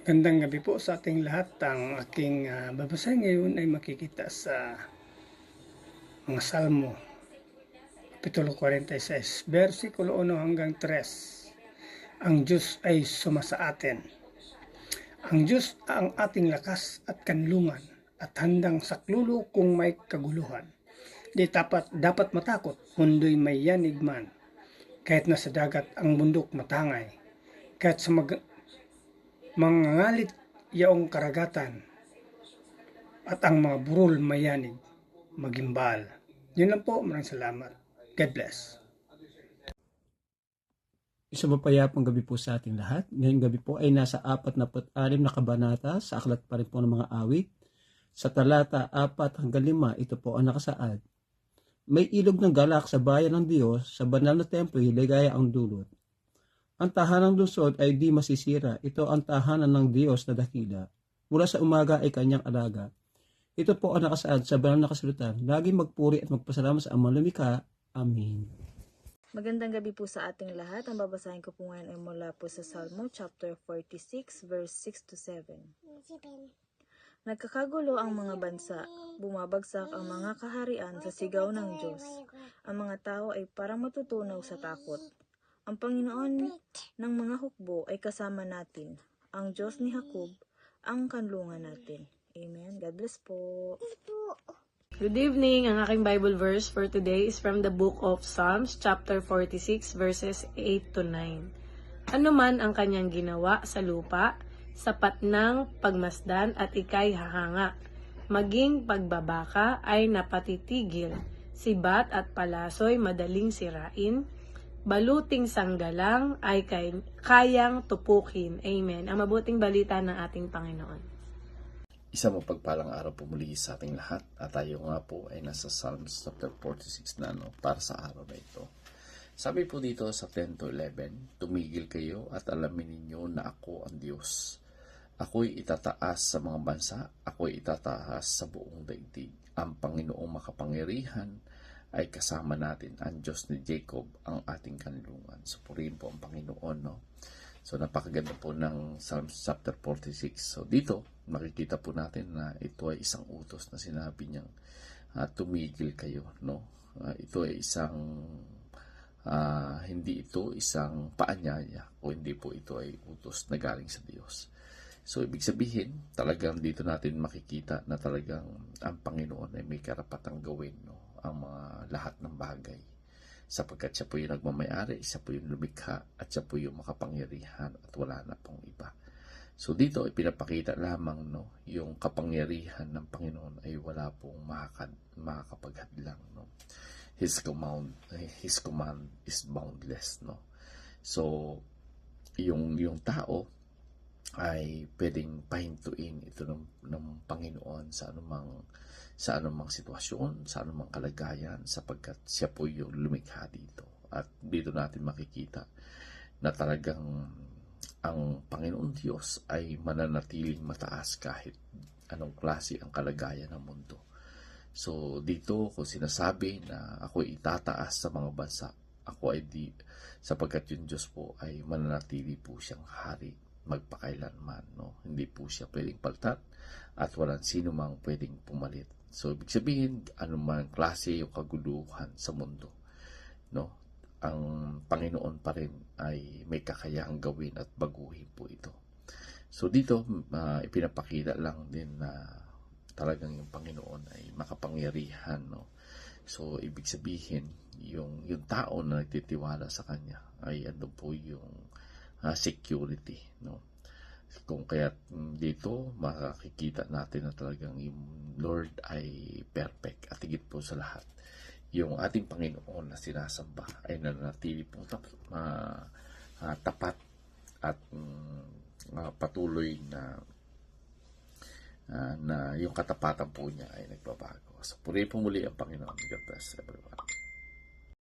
Gandang gabi po sa ating lahat. Ang aking babasahin ngayon ay makikita sa mga Salmo, Kapitulo 46, versikulo 1 hanggang 3. Ang Diyos ay sumasa atin. Ang Diyos ang ating lakas at kanlungan at handang saklolo kung may kaguluhan. Di dapat matakot, mundo'y may yanig man. Kahit nasa dagat ang bundok matangay, kahit sa mangangalit yaong karagatan, at ang mga burol mayanig magimbal. Yun lang po, maraming salamat. God bless. Isang mapayapang gabi po sa ating lahat. Ngayong gabi po ay nasa 46 na kabanata sa aklat pa rin po ng mga awit. Sa talata 4 hanggang 5, ito po ang nakasaad. May ilog ng galak sa bayan ng Diyos, sa banal na templo, ligaya ang dulot. Ang tahanang lungsod ay di masisira. Ito ang tahanan ng Diyos na dakila. Mula sa umaga ay kanyang alaga. Ito po ang nakasaad sa banal na kasulatan. Laging magpuri at magpasalamat sa Amang Lumikha. Amen. Magandang gabi po sa ating lahat. Ang babasahin ko po ngayon ay mula po sa Salmo chapter 46 verse 6 to 7. Nagkakagulo ang mga bansa, bumabagsak ang mga kaharian sa sigaw ng Diyos. Ang mga tao ay parang matutunaw sa takot. Ang Panginoon ng mga hukbo ay kasama natin. Ang Diyos ni Jacob ang kanlungan natin. Amen. God bless po. Good evening. Ang aking Bible verse for today is from the book of Psalms, chapter 46, verses 8 to 9. Ano man ang kanyang ginawa sa lupa, sapat ng pagmasdan at ika'y hahanga. Maging pagbabaka ay napatitigil, sibat at palasoy madaling sirain, baluting sanggalang ay kayang tupukin. Amen. Ang mabuting balita ng ating Panginoon. Isang mapagpalang araw po muli sa ating lahat at tayo nga po ay nasa Psalms chapter 46 na para sa araw na ito. Sabi po dito sa 10 to 11, tumigil kayo at alamin ninyo na ako ang Diyos. Ako'y itataas sa mga bansa, ako'y itataas sa buong daigdig. Ang Panginoong makapangyarihan ay kasama natin, ang Diyos ni Jacob ang ating kanlungan. So purihin po ang Panginoon, no? So napakaganda po ng Psalms chapter 46. So dito, makikita po natin na ito ay isang utos na sinabi niyang tumigil kayo, no? Ito ay isang hindi ito isang paanyaya o hindi po ito ay utos na galing sa Diyos. So ibig sabihin, talagang dito natin makikita na talagang ang Panginoon ay may karapatang gawin, no, ang mga lahat ng bagay. Sapagkat siya po yung nagmamayari, siya po yung lumikha, at siya po yung makapangyarihan at wala na pong iba. So dito, ipinapakita lamang, no, yung kapangyarihan ng Panginoon ay wala pong makakapaghadlang, no. His command is boundless, no. So yung tao ay pwedeng pahintuin ito ng Panginoon sa anumang sitwasyon, sa anumang kalagayan, sapagkat siya po yung lumikha dito. At dito natin makikita na talagang ang Panginoon Diyos ay mananatiling mataas kahit anong klase ang kalagayan ng mundo. So dito kung sinasabi na ako ay itataas sa mga bansa, ako ay sapagkat yung Diyos po ay mananatili po siyang hari magpakailanman, no? Hindi po siya pwedeng paltat at walang sino mang pwedeng pumalit. So ibig sabihin, anumang klase o kaguluhan sa mundo, no, ang Panginoon pa rin ay may kakayahang gawin at baguhin po ito. So dito ipinapakita lang din na talagang yung Panginoon ay makapangyarihan, no. So ibig sabihin, yung tao na nagtitiwala sa kanya ay andun po yung security, no. Kung kaya dito makikita natin na talagang yung Lord ay perfect at higit po sa lahat, yung ating Panginoon na sinasamba ay nanatili pong tapat at patuloy na yung katapatan po niya ay nagbabago. So purihin po muli ang Panginoon. God bless everyone.